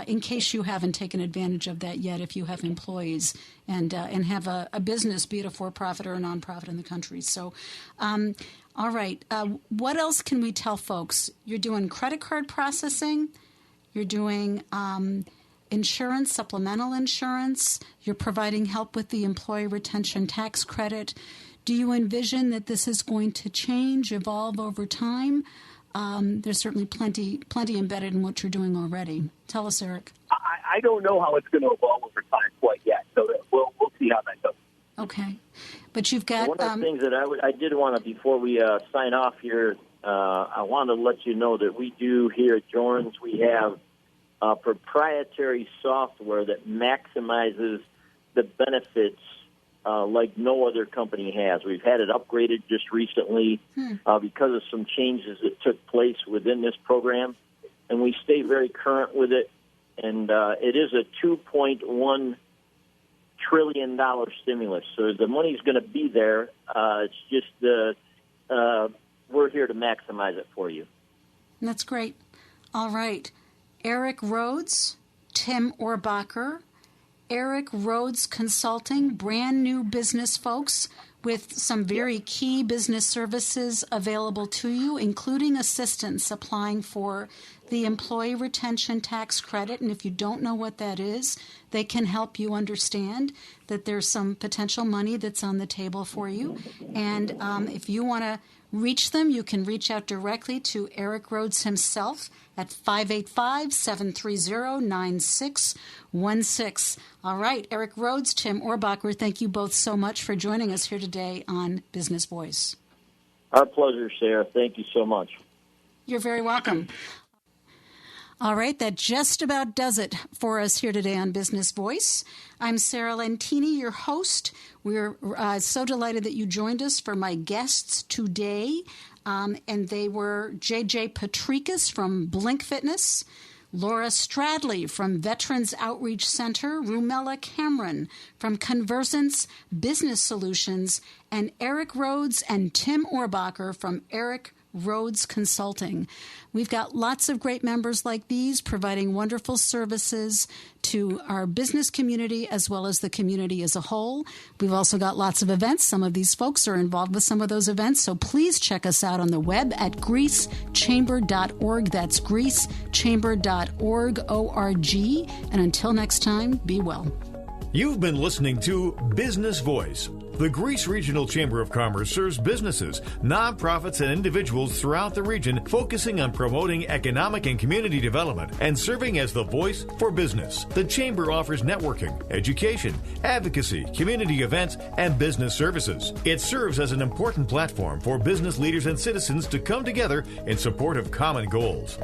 in case you haven't taken advantage of that yet, if you have employees and have a business, be it a for-profit or a nonprofit in the country. So, all right. What else can we tell folks? You're doing credit card processing. You're doing insurance, supplemental insurance. You're providing help with the Employee Retention Tax Credit. Do you envision that this is going to change, evolve over time? There's certainly plenty embedded in what you're doing already. Tell us, Erik. I don't know how it's going to evolve over time quite yet, so we'll see how that goes. Okay. But you've got... One of the things that I did want to, before we sign off here, I want to let you know that we do here at Jorns, we have proprietary software that maximizes the benefits like no other company has. We've had it upgraded just recently because of some changes that took place within this program, and we stay very current with it. And it is a $2.1 trillion stimulus, so the money's going to be there. It's just we're here to maximize it for you. That's great. All right. Erik Rhodes, Tim Orbaker, Erik Rhodes Consulting, brand new business folks with some very key business services available to you, including assistance applying for the Employee Retention Tax Credit. And if you don't know what that is, they can help you understand that there's some potential money that's on the table for you. And if you want to reach them, you can reach out directly to Erik Rhodes himself at 585-730-9616. All right, Erik Rhodes, Tim Orbaker, thank you both so much for joining us here today on Business Voice. Our pleasure, Sarah. Thank you so much. You're very welcome. All right, that just about does it for us here today on Business Voice. I'm Sarah Lentini, your host. We're so delighted that you joined us for my guests today. And they were J.J. Potrikus from Blink Fitness, Laura Stradley from Veterans Outreach Center, Rumella Cameron from Conversance Business Solutions, and Erik Rhodes and Tim Orbaker from Erik Rhodes Consulting. We've got lots of great members like these providing wonderful services to our business community as well as the community as a whole. We've also got lots of events. Some of these folks are involved with some of those events, so please check us out on the web at greasechamber.org. That's greasechamber.org, O-R-G. And until next time, be well. You've been listening to Business Voice. The Greece Regional Chamber of Commerce serves businesses, nonprofits, and individuals throughout the region, focusing on promoting economic and community development and serving as the voice for business. The Chamber offers networking, education, advocacy, community events, and business services. It serves as an important platform for business leaders and citizens to come together in support of common goals.